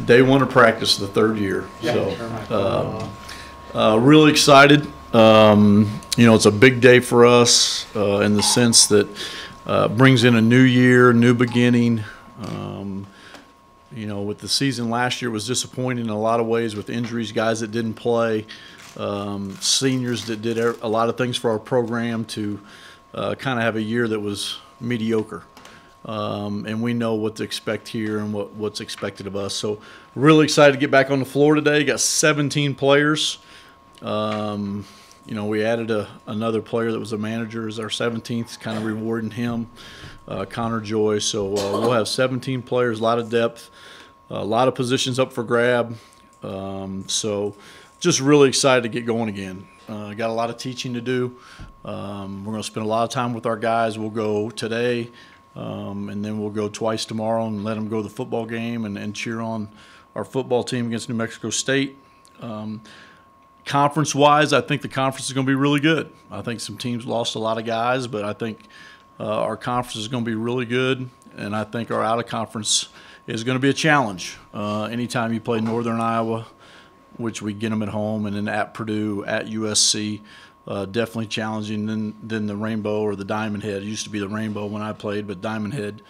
day one of practice, the third year. Yeah. So really excited. It's a big day for us in the sense that brings in a new year, new beginning. With the season last year, it was disappointing in a lot of ways with injuries, guys that didn't play, seniors that did a lot of things for our program to kind of have a year that was mediocre. And we know what to expect here and what's expected of us. So really excited to get back on the floor today. Got 17 players. We added another player that was a manager as our 17th, kind of rewarding him, Connor Joy. So we'll have 17 players, a lot of depth, a lot of positions up for grab. So just really excited to get going again. Got a lot of teaching to do. We're going to spend a lot of time with our guys. We'll go today, and then we'll go twice tomorrow and let them go to the football game and cheer on our football team against New Mexico State. Conference-wise, I think the conference is going to be really good. I think some teams lost a lot of guys, but I think our conference is going to be really good, and I think our out-of-conference is going to be a challenge. Anytime you play Northern Iowa, which we get them at home, and then at Purdue, at USC, definitely challenging than the Rainbow or the Diamond Head. It used to be the Rainbow when I played, but Diamond Head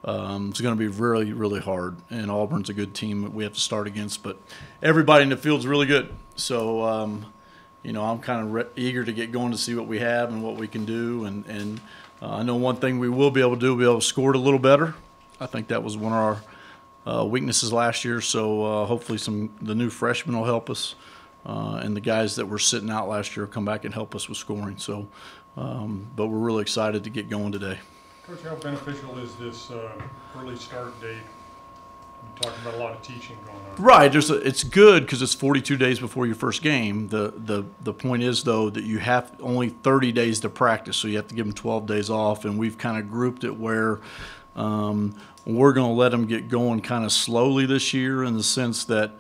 it's going to be really, really hard. And Auburn's a good team that we have to start against. But everybody in the field's really good. So, I'm kind of eager to get going to see what we have and what we can do. And I know one thing we will be able to do, we'll be able to score it a little better. I think that was one of our weaknesses last year. So hopefully the new freshmen will help us. And the guys that were sitting out last year will come back and help us with scoring. So, but we're really excited to get going today. Coach, how beneficial is this early start date? You're talking about a lot of teaching going on. Right. It's good because it's 42 days before your first game. The point is, though, that you have only 30 days to practice, so you have to give them 12 days off. And we've kind of grouped it where we're going to let them get going kind of slowly this year in the sense that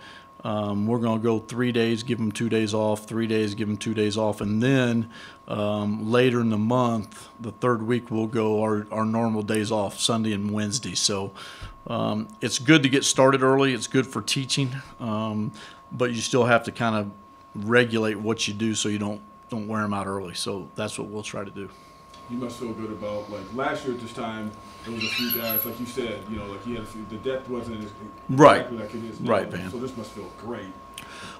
we're going to go 3 days, give them 2 days off, 3 days, give them 2 days off, and then later in the month, the third week, we'll go our normal days off, Sunday and Wednesday. So it's good to get started early. It's good for teaching, but you still have to kind of regulate what you do so you don't wear them out early. So that's what we'll try to do. You must feel good about, like, last year at this time, there was a few guys, like you said, like you had a few, the depth wasn't as exactly like it is now. Right, man. So this must feel great.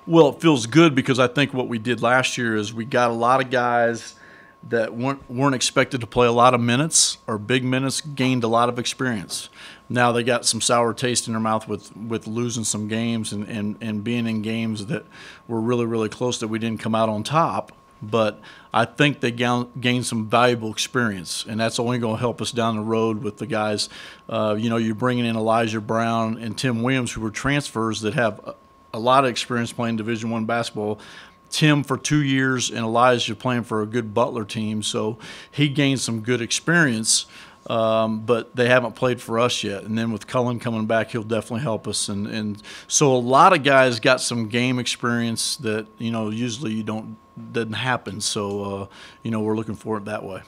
Well, it feels good because I think what we did last year is we got a lot of guys that weren't expected to play a lot of minutes or big minutes, gained a lot of experience. Now they got some sour taste in their mouth with losing some games and being in games that were really, really close that we didn't come out on top. But I think they gained some valuable experience, and that's only going to help us down the road with the guys. You're bringing in Elijah Brown and Tim Williams, who were transfers that have a lot of experience playing Division I basketball. Tim for 2 years and Elijah playing for a good Butler team, so he gained some good experience. But they haven't played for us yet. And then with Cullen coming back, he'll definitely help us. And so a lot of guys got some game experience that, usually doesn't happen. So, we're looking for it that way.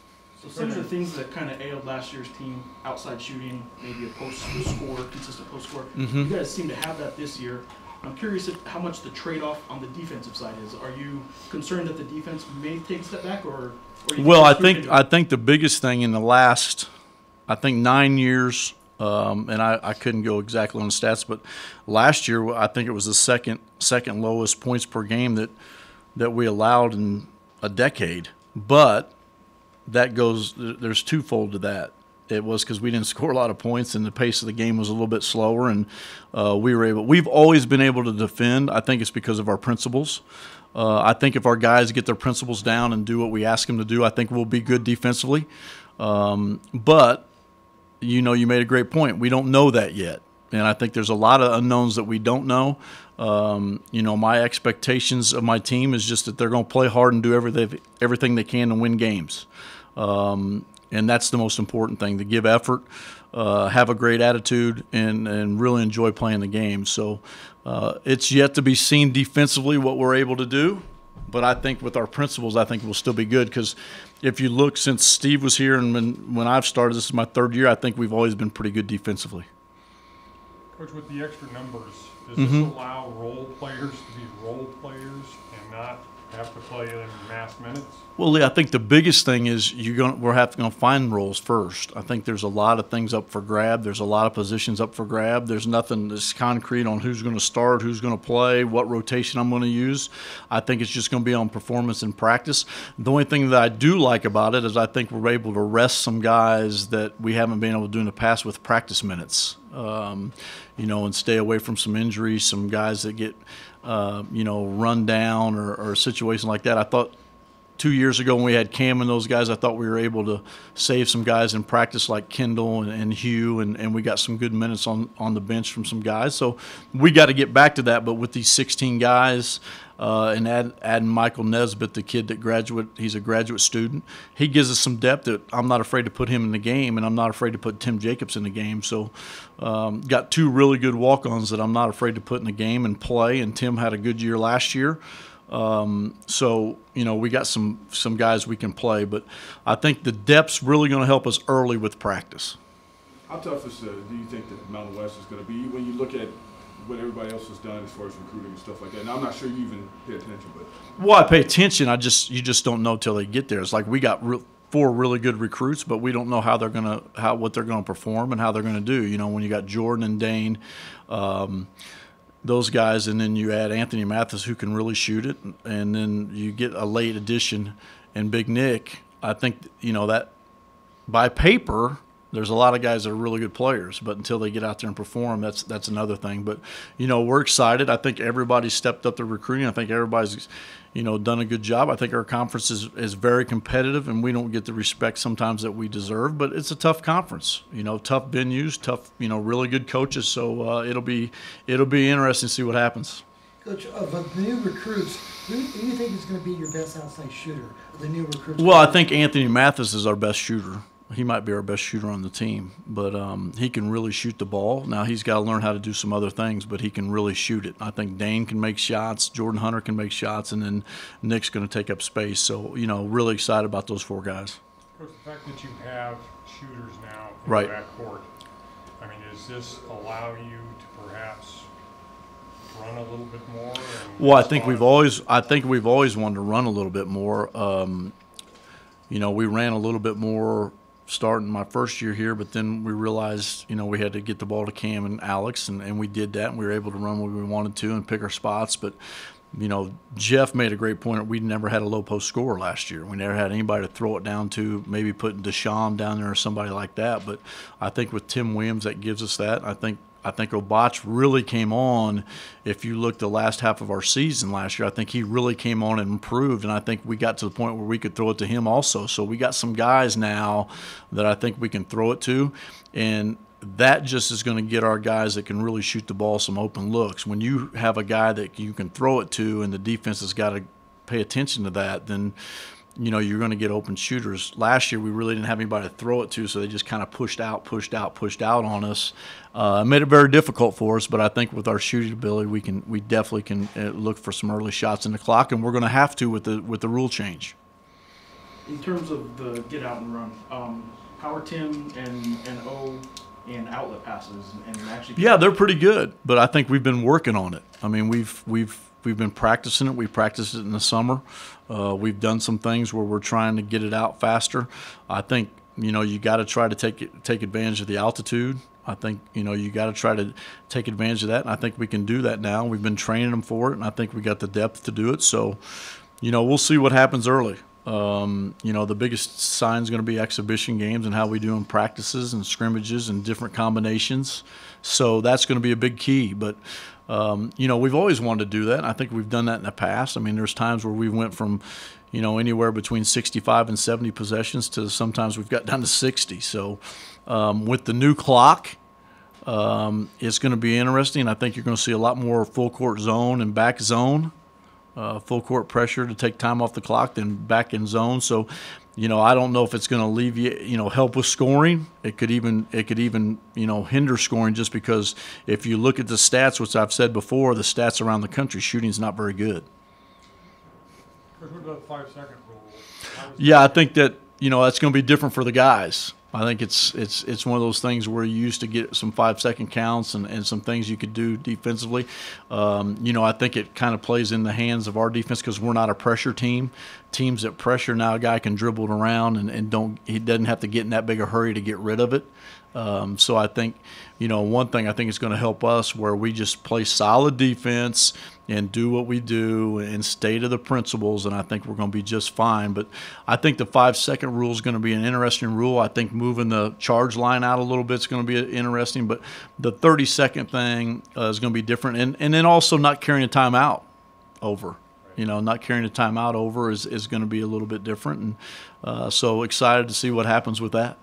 So some of the things that kind of ailed last year's team, outside shooting, maybe a consistent post score, you guys seem to have that this year. I'm curious how much the trade-off on the defensive side is. Are you concerned that the defense may take a step back, or well, I think the biggest thing in the last, 9 years, and I couldn't go exactly on the stats, but last year I think it was the second lowest points per game that we allowed in a decade. But there's twofold to that. It was because we didn't score a lot of points and the pace of the game was a little bit slower, and we've always been able to defend. I think it's because of our principles. I think if our guys get their principles down and do what we ask them to do, I think we'll be good defensively. But, you made a great point. We don't know that yet. And I think there's a lot of unknowns that we don't know. My expectations of my team is just that they're going to play hard and do everything they can to win games. And that's the most important thing, to give effort, have a great attitude, and really enjoy playing the game. So it's yet to be seen defensively what we're able to do. But I think with our principles, I think we'll still be good, because if you look since Steve was here and when I've started, this is my third year, I think we've always been pretty good defensively. Coach, with the extra numbers, does this allow role players to be role players and not have to play in mass minutes? Well, Lee, I think the biggest thing is we're going to find roles first. I think there's a lot of things up for grab. There's a lot of positions up for grab. There's nothing that's concrete on who's going to start, who's going to play, what rotation I'm going to use. I think it's just going to be on performance and practice. The only thing that I do like about it is I think we're able to rest some guys that we haven't been able to do in the past with practice minutes. And stay away from some injuries, some guys that get, run down or a situation like that. I thought 2 years ago when we had Cam and those guys, I thought we were able to save some guys in practice like Kendall and Hugh, and we got some good minutes on the bench from some guys. So we got to get back to that. But with these 16 guys and adding Michael Nesbitt, the kid he's a graduate student, he gives us some depth that I'm not afraid to put him in the game, and I'm not afraid to put Tim Jacobs in the game. So got two really good walk-ons that I'm not afraid to put in the game and play, and Tim had a good year last year. We got some guys we can play, but I think the depth's really going to help us early with practice. How tough do you think that Mountain West is going to be when you look at what everybody else has done as far as recruiting and stuff like that? Now, I'm not sure you even pay attention, but well, I pay attention. You just don't know till they get there. It's like we got 4 really good recruits, but we don't know what they're gonna perform and how they're gonna do. When you got Jordan and Dane. Those guys, and then you add Anthony Mathis, who can really shoot it, and then you get a late addition in Big Nick. I think that by paper, there's a lot of guys that are really good players, but until they get out there and perform, that's another thing. But we're excited. I think everybody's stepped up their recruiting. I think everybody's done a good job. I think our conference is very competitive, and we don't get the respect sometimes that we deserve. But it's a tough conference. Tough venues, tough really good coaches. So it'll be interesting to see what happens. Coach, of the new recruits, who do you think is going to be your best outside shooter of the new recruits? Well, I think Anthony Mathis is our best shooter. He might be our best shooter on the team, but he can really shoot the ball. Now, he's got to learn how to do some other things, but he can really shoot it. I think Dane can make shots, Jordan Hunter can make shots, and then Nick's going to take up space. So, really excited about those 4 guys. Coach, the fact that you have shooters now in right. the backcourt, does this allow you to perhaps run a little bit more? Well, I think we've always wanted to run a little bit more. We ran a little bit more starting my first year here, but then we realized, we had to get the ball to Cam and Alex, and we did that, and we were able to run what we wanted to and pick our spots. But, Jeff made a great point. We never had a low post scorer last year. We never had anybody to throw it down to, maybe putting Deshaun down there or somebody like that. But I think with Tim Williams, that gives us that. I think Obach really came on. If you look the last half of our season last year, I think he really came on and improved, and I think we got to the point where we could throw it to him also. So we got some guys now that I think we can throw it to, and that just is going to get our guys that can really shoot the ball some open looks. When you have a guy that you can throw it to and the defense has got to pay attention to that, then you're going to get open shooters. Last year, we really didn't have anybody to throw it to, so they just kind of pushed out on us. It made it very difficult for us, but I think with our shooting ability, we definitely can look for some early shots in the clock, and we're going to have to with the rule change. In terms of the get out and run, how are Tim and O and outlet passes and actually? Yeah, they're pretty good, but I think we've been working on it. We've been practicing it. We practiced it in the summer. We've done some things where we're trying to get it out faster. I think you got to try to take advantage of the altitude. I think you got to try to take advantage of that, and I think we can do that now. We've been training them for it, and I think we got the depth to do it. So, we'll see what happens early. The biggest sign is going to be exhibition games and how we do in practices and scrimmages and different combinations. So that's going to be a big key. But we've always wanted to do that. I think we've done that in the past. There's times where we went from, anywhere between 65 and 70 possessions to sometimes we've got down to 60. So with the new clock, it's going to be interesting. I think you're going to see a lot more full court zone and back zone, full court pressure to take time off the clock than back in zone. So, I don't know if it's going to alleviate, help with scoring. It could even, hinder scoring, just because if you look at the stats, which I've said before, the stats around the country, shooting's not very good. What about the 5-second rule? Yeah, I think that, that's going to be different for the guys. I think it's one of those things where you used to get some 5-second counts and some things you could do defensively. I think it kind of plays in the hands of our defense because we're not a pressure team. Teams that pressure, now a guy can dribble it around and he doesn't have to get in that big a hurry to get rid of it. So I think, one thing I think is going to help us where we just play solid defense and do what we do and stay to the principles, and I think we're going to be just fine. But I think the 5-second rule is going to be an interesting rule. I think moving the charge line out a little bit is going to be interesting, but the 30-second thing is going to be different. And then also not carrying a timeout over. Not carrying a timeout over is going to be a little bit different. And so excited to see what happens with that.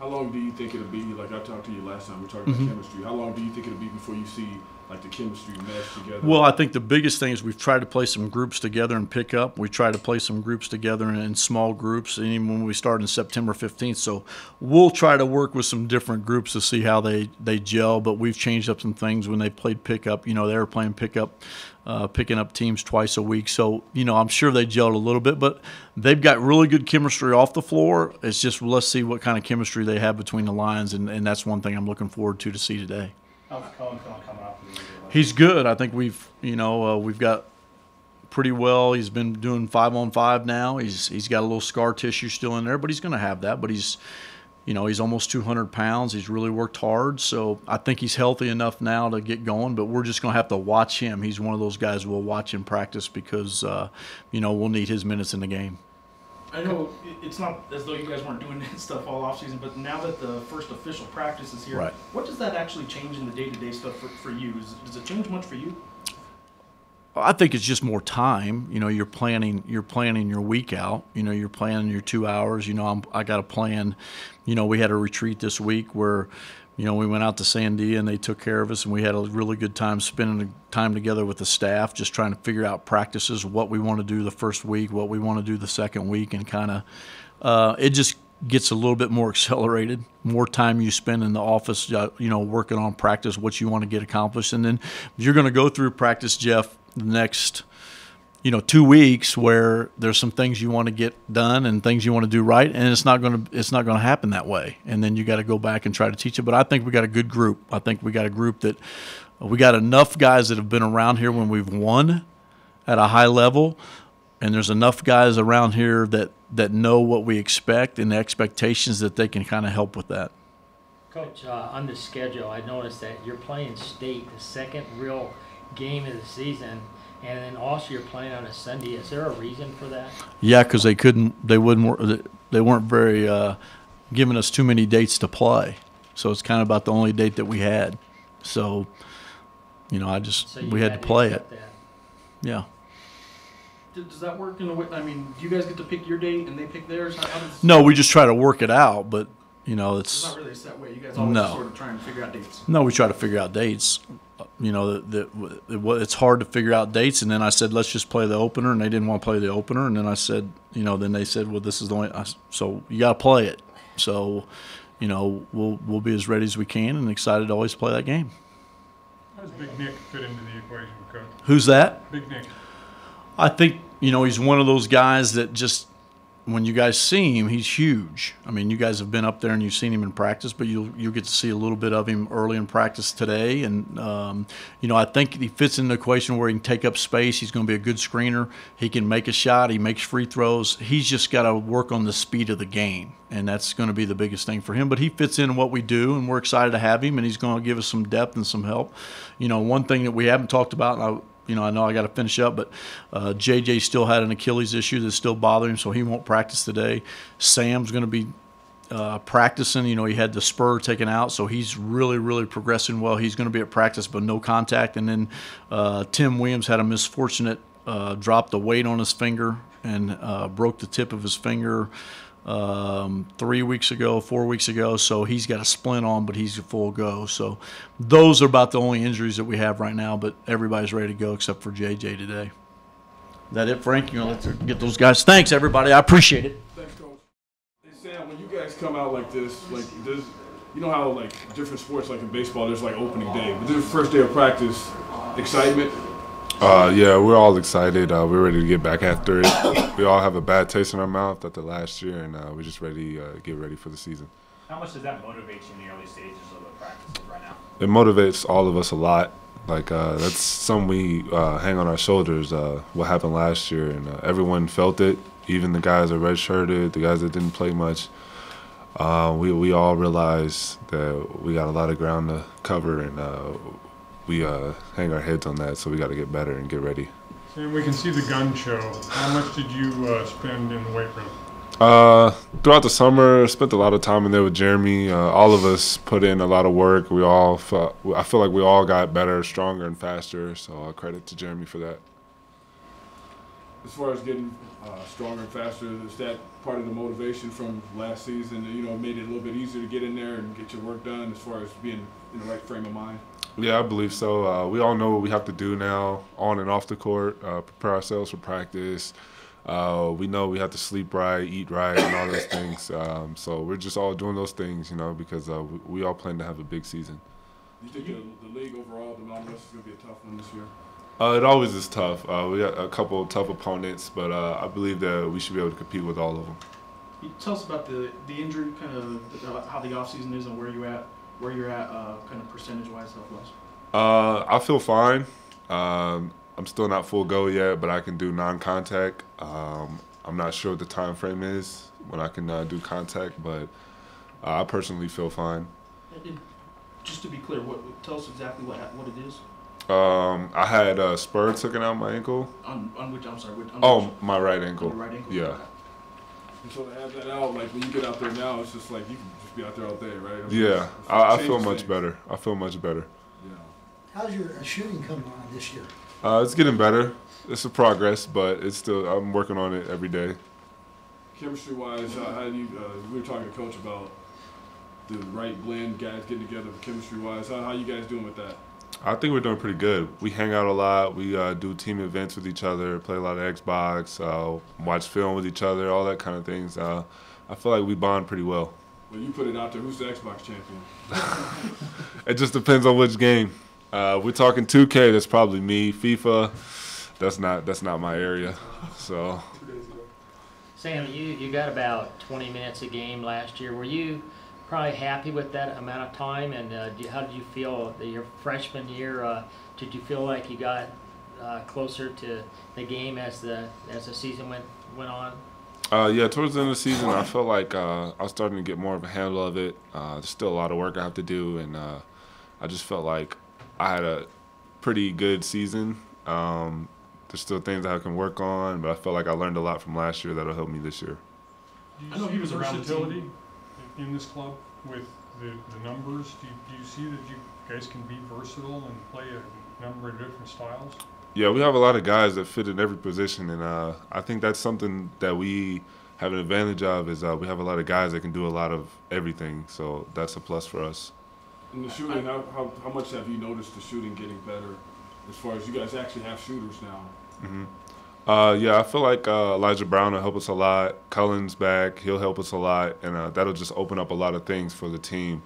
How long do you think it'll be? Like I talked to you last time, we talked about chemistry. How long do you think it'll be before you see like the chemistry mesh together? Well, I think the biggest thing is we've tried to play some groups together and pick up. We try to play some groups together in small groups, and even when we start in September 15th. So we'll try to work with some different groups to see how they gel. But we've changed up some things when they played pickup. They were playing pickup. Picking up teams twice a week. So, I'm sure they gelled a little bit, but they've got really good chemistry off the floor. It's just let's see what kind of chemistry they have between the lines, and that's one thing I'm looking forward to see today. How's Cullen coming off the league? He's good. I think we've got pretty well. He's been doing 5-on-5 now. He's got a little scar tissue still in there, but he's going to have that. But he's almost 200 pounds. He's really worked hard. So I think he's healthy enough now to get going, but we're just going to have to watch him. He's one of those guys we'll watch in practice because, we'll need his minutes in the game. I know it's not as though you guys weren't doing that stuff all offseason, but now that the first official practice is here, right. What does that actually change in the day-to-day stuff for you? Does it change much for you? I think it's just more time. You're planning your week out. You're planning your 2 hours. I got a plan. We had a retreat this week where, we went out to Sandia and they took care of us, and we had a really good time spending the time together with the staff, just trying to figure out practices, what we want to do the first week, what we want to do the second week, and kind of it just gets a little bit more accelerated, more time you spend in the office, working on practice, what you want to get accomplished. And then you're going to go through practice, Jeff, the next 2 weeks where there's some things you want to get done and things you want to do right, and it's not going to happen that way. And then you got to go back and try to teach it. But I think we got a good group. I think we got a group that we got enough guys that have been around here when we've won at a high level, and there's enough guys around here that know what we expect and the expectations that they can kind of help with that. Coach, on the schedule, I noticed that you're playing state, the second real game of the season, and then also you're playing on a Sunday. Is there a reason for that? Yeah, because they weren't very giving us too many dates to play, so it's kind of about the only date that we had. So, we had to play it. That. Yeah. Does that work in a way? I mean, do you guys get to pick your date and they pick theirs? No, we just try to work it out, but it's not really a set way. You guys always sort of trying to figure out dates. No, we try to figure out dates. It's hard to figure out dates, and then I said, let's just play the opener, and they didn't want to play the opener, and then I said, then they said, well, this is the only, so you got to play it. So, we'll be as ready as we can and excited to always play that game. How does Big Nick fit into the equation, Coach? Who's that? Big Nick. I think, he's one of those guys that just, when you guys see him, he's huge. I mean, you guys have been up there and you've seen him in practice, but you'll get to see a little bit of him early in practice today. And, I think he fits in the equation where he can take up space. He's going to be a good screener. He can make a shot. He makes free throws. He's just got to work on the speed of the game, and that's going to be the biggest thing for him. But he fits in what we do, and we're excited to have him, and he's going to give us some depth and some help. One thing that we haven't talked about, and I know I got to finish up, but JJ still had an Achilles issue that's still bothering him, so he won't practice today. Sam's going to be practicing. He had the spur taken out, so he's really, really progressing well. He's going to be at practice, but no contact. And then Tim Williams had a misfortunate drop the weight on his finger and broke the tip of his finger 4 weeks ago, so he's got a splint on, but he's a full go. So those are about the only injuries that we have right now, but everybody's ready to go except for JJ today. Is that it, Frank? Let's get those guys. Thanks, everybody. I appreciate it. Thanks, Coach. Hey, Sam, when you guys come out like this, how different sports, like in baseball, there's opening day, but this is the first day of practice, excitement? Yeah, we're all excited. We're ready to get back after it. We all have a bad taste in our mouth after last year, and we're just ready to get ready for the season. How much does that motivate you in the early stages of the practices right now? It motivates all of us a lot. Like that's something we hang on our shoulders. What happened last year, and everyone felt it. Even the guys that redshirted, the guys that didn't play much. We all realize that we got a lot of ground to cover, and we hang our heads on that. So we got to get better and get ready. And we can see the gun show. How much did you spend in the weight room? Throughout the summer, I spent a lot of time in there with Jeremy. All of us put in a lot of work. I feel like we all got better, stronger, and faster. So credit to Jeremy for that. As far as getting stronger and faster, is that part of the motivation from last season? You know, made it a little bit easier to get in there and get your work done as far as being in the right frame of mind? Yeah, I believe so. We all know what we have to do now, on and off the court, prepare ourselves for practice. We know we have to sleep right, eat right, and all those things. So we're just all doing those things, you know, because we all plan to have a big season. Do you think the league overall, the Lobos, is going to be a tough one this year? It always is tough. We got a couple of tough opponents, but I believe that we should be able to compete with all of them. Can you tell us about the injury, kind of how the offseason is and where you're at, kind of percentage-wise, health-wise? I feel fine. I'm still not full go yet, but I can do non-contact. I'm not sure what the time frame is when I can do contact, but I personally feel fine. And just to be clear, tell us exactly what it is. I had a spur taken out my ankle. On which, I'm sorry. My right ankle. On your right ankle? Yeah. Okay. And so to have that out, like when you get out there now, it's just like you can just be out there all day, right? Yeah, I feel much better. I feel much better. Yeah. How's your shooting coming on this year? It's getting better. It's a progress, but it's still, I'm working on it every day. Chemistry-wise, how do you? We were talking to Coach about the right blend, guys getting together chemistry-wise. How you guys doing with that? I think we're doing pretty good. We hang out a lot. We do team events with each other, play a lot of Xbox, watch film with each other, all that kind of things. I feel like we bond pretty well. Well, you put it out there. Who's the Xbox champion? It just depends on which game. We're talking 2K. That's probably me. FIFA, that's not my area. So. Sam, you got about 20 minutes a game last year. Were you probably happy with that amount of time? And how did you feel your freshman year? Did you feel like you got closer to the game as the season went on? Yeah, towards the end of the season, I felt like I was starting to get more of a handle of it. There's still a lot of work I have to do, and I just felt like I had a pretty good season. There's still things I can work on, but I felt like I learned a lot from last year that'll help me this year. Do you see the versatility in this club with the numbers? Do you see that you guys can be versatile and play a number of different styles? Yeah, we have a lot of guys that fit in every position, and I think that's something that we have an advantage of is we have a lot of guys that can do a lot of everything, so that's a plus for us. In the shooting, how much have you noticed the shooting getting better as far as you guys actually have shooters now? Mm-hmm. Yeah, I feel like Elijah Brown will help us a lot. Cullen's back. He'll help us a lot, and that'll just open up a lot of things for the team.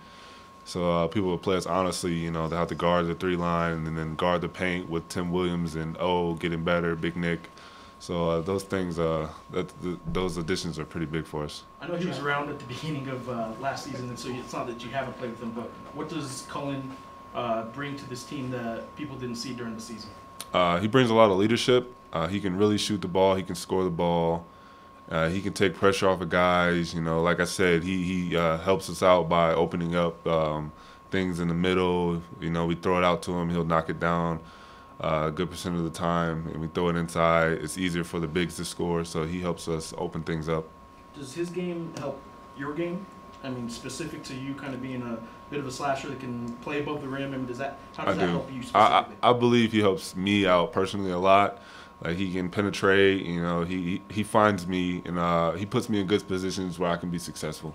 So people will play us honestly, you know, they have to guard the three line and then guard the paint with Tim Williams and getting better, Big Nick. So those things, those additions are pretty big for us. I know he was around at the beginning of last season, and so it's not that you haven't played with him, but what does Cullen bring to this team that people didn't see during the season? He brings a lot of leadership. He can really shoot the ball. He can score the ball. He can take pressure off of guys. You know, like I said, he helps us out by opening up things in the middle. You know, we throw it out to him. He'll knock it down a good percent of the time. And we throw it inside. It's easier for the bigs to score, so he helps us open things up. Does his game help your game? I mean, specific to you kind of being a bit of a slasher that can play above the rim. I mean, how does that help you specifically? I believe he helps me out personally a lot. Like he can penetrate, you know, he finds me and he puts me in good positions where I can be successful.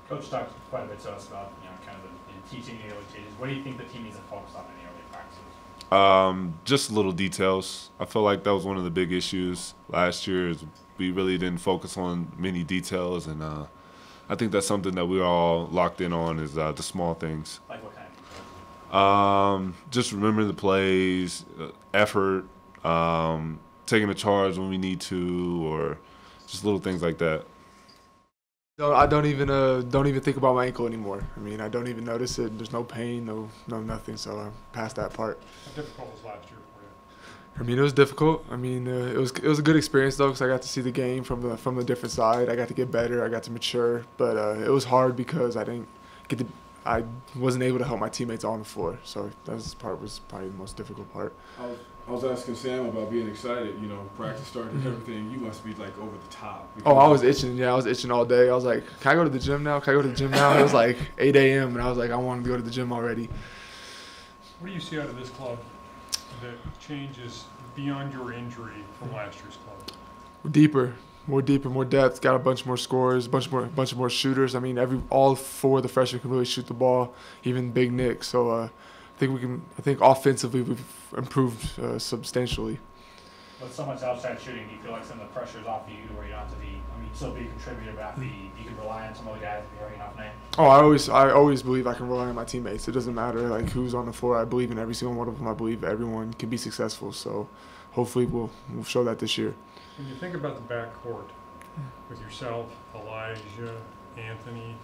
Coach talked quite a bit to us about, you know, kind of the teaching the early stages. What do you think the team needs to focus on in the early practices? Just little details. I feel like that was one of the big issues last year is we really didn't focus on many details, and I think that's something that we're all locked in on is the small things. Like what kind of details? Just remembering the plays, effort, taking a charge when we need to, or just little things like that. I don't even think about my ankle anymore. I mean, I don't even notice it. There's no pain, no nothing. So I'm past that part. How difficult was last year for you? I mean, it was difficult. I mean, it was a good experience though, because I got to see the game from the different side. I got to get better. I got to mature. But it was hard because I wasn't able to help my teammates on the floor. So that part was probably the most difficult part. I was asking Sam about being excited, you know, practice started and everything. You must be like over the top. Oh, I was itching. Yeah, I was itching all day. I was like, can I go to the gym now? Can I go to the gym now? It was like 8 a.m. and I was like, I wanted to go to the gym already. What do you see out of this club that changes beyond your injury from last year's club? More deeper, more depth. Got a bunch more scorers, bunch more shooters. I mean, all 4 of the freshmen can really shoot the ball, even Big Nick. So I think offensively we've improved substantially. With so much outside shooting, do you feel like some of the pressure's off you where you don't have to be, I mean, still be a contributor, but you can rely on some other guys to be right enough name? Oh, I always believe I can rely on my teammates. It doesn't matter like who's on the floor. I believe in every single one of them. I believe everyone can be successful. So hopefully we'll show that this year. When you think about the backcourt with yourself, Elijah, Anthony,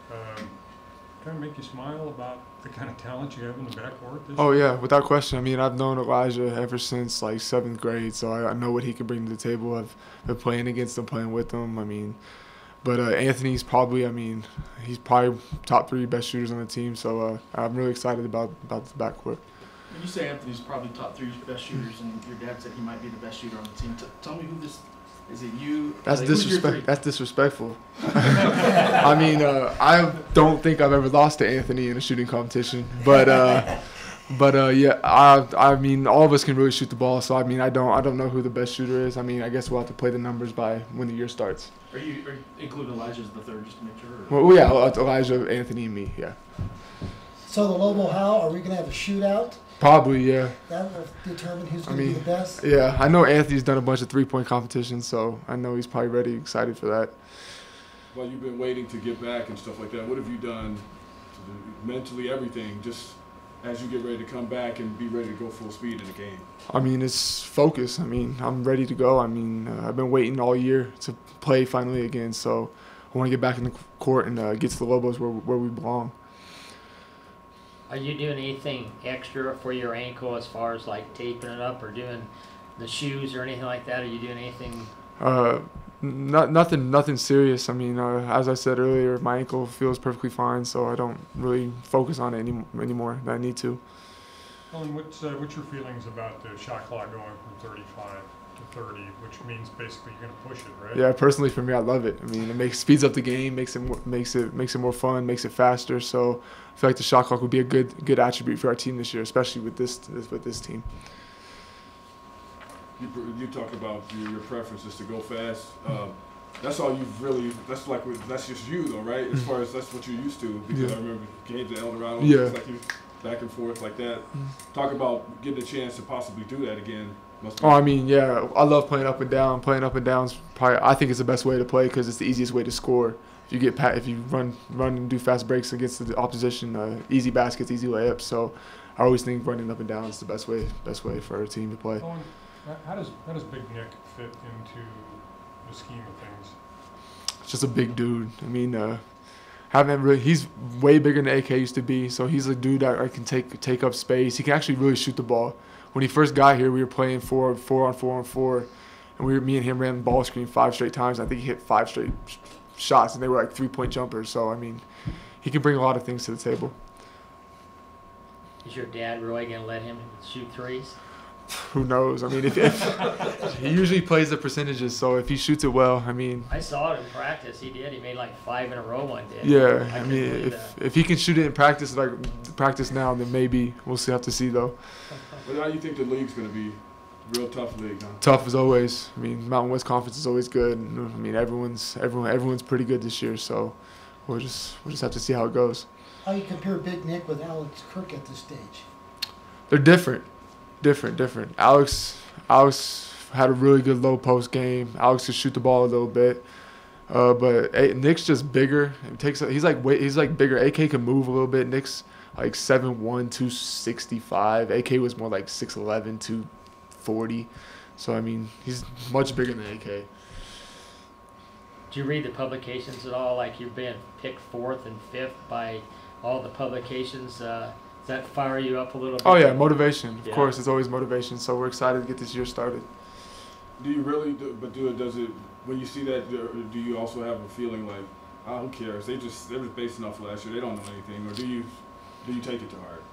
kind of make you smile about the kind of talent you have in the backcourt? Oh, yeah, without question. I mean, I've known Elijah ever since, like, 7th grade, so I know what he can bring to the table. I've been playing against him, playing with him. I mean, but Anthony's probably, he's probably top 3 best shooters on the team, so I'm really excited about the backcourt. When you say Anthony's probably top 3 best shooters, and your dad said he might be the best shooter on the team, tell me who this is. It you? That's disrespect. That's disrespectful. I mean, I don't think I've ever lost to Anthony in a shooting competition, but yeah, I mean, all of us can really shoot the ball. So I mean, I don't know who the best shooter is. I mean, I guess we'll have to play the numbers by when the year starts. Are you including Elijah as the third, just to make sure? Well, yeah, Elijah, Anthony, and me. Yeah. So the Lobo How, are we going to have a shootout? Probably, yeah. That will determine who's going to be the best? Yeah, I know Anthony's done a bunch of 3-point competitions, so I know he's probably ready, excited for that. While you've been waiting to get back and stuff like that, what have you done mentally, everything, just as you get ready to come back and be ready to go full speed in the game? I mean, it's focus. I mean, I'm ready to go. I mean, I've been waiting all year to play finally again, so I want to get back in the court and get to the Lobos where we belong. Are you doing anything extra for your ankle as far as like taping it up or doing the shoes or anything like that? Are you doing anything? Nothing serious. I mean, as I said earlier, my ankle feels perfectly fine, so I don't really focus on it anymore than I need to. Cullen, what's your feelings about the shot clock going from 35 to 30, which means basically you're going to push it, right? Yeah, personally for me, I love it. I mean, it speeds up the game, makes it more fun, makes it faster. So I feel like the shot clock would be a good attribute for our team this year, especially with this team. You talked about your preference is to go fast. That's all you've really. That's just you though, right? As far as that's what you're used to. Because I remember games at El Dorado. Yeah. It's like you back and forth like that. Talk about getting a chance to possibly do that again. Oh, I mean, yeah, I love playing up and down. Playing up and down is probably, I think it's the best way to play because it's the easiest way to score. If you run and do fast breaks against the opposition, easy baskets, easy layups. So I always think running up and down is the best way for our team to play. Cullen, how does Big Nick fit into the scheme of things? It's just a big dude. I mean, he's way bigger than AK used to be. So he's a dude that can take up space. He can actually really shoot the ball. When he first got here, we were playing 4 on 4, and me and him ran ball screen 5 straight times. I think he hit 5 straight shots, and they were like 3-point jumpers. So I mean, he can bring a lot of things to the table. Is your dad really going to let him shoot threes? Who knows? I mean, if he usually plays the percentages, so if he shoots it well, I mean. I saw it in practice. He did. He made like 5 in a row one day. Yeah, I mean, if he can shoot it in practice, like practice now, then maybe we'll have to see though. But how do you think the league's going to be? Real tough league, huh? Tough as always. I mean, Mountain West Conference is always good. I mean, everyone's pretty good this year, so we'll just have to see how it goes. How do you compare Big Nick with Alex Kirk at this stage? They're different. Alex had a really good low post game. Alex could shoot the ball a little bit, but Nick's just bigger. He's like bigger. AK can move a little bit. Nick's like 7'1", 265. AK was more like 6'11", 240. So I mean, he's much bigger than AK. Do you read the publications at all? Like you've been picked 4th and 5th by all the publications. Does that fire you up a little bit? Oh yeah, motivation. Of Yeah. course, it's always motivation. So we're excited to get this year started. Do you really? Does it? When you see that, do you also have a feeling like, oh, who cares? They're just basing off last year. They don't know anything, or do you take it to heart?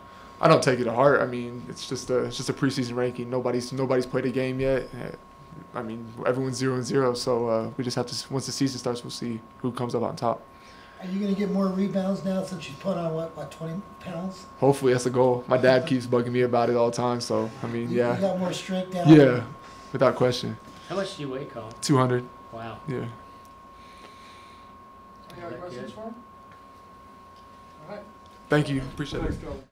I don't take it to heart. I mean, it's just a preseason ranking. Nobody's played a game yet. I mean, everyone's 0-0. So we just have to, once the season starts, we'll see who comes up on top. Are you going to get more rebounds now since you put on, what 20 pounds? Hopefully, that's the goal. My dad keeps bugging me about it all the time. So, I mean, You yeah. got more strength now? Yeah, without question. How much do you weigh, Cullen? 200. Wow. Yeah. Any other questions for him? All right. Thank you. Appreciate it. Thanks, Cullen.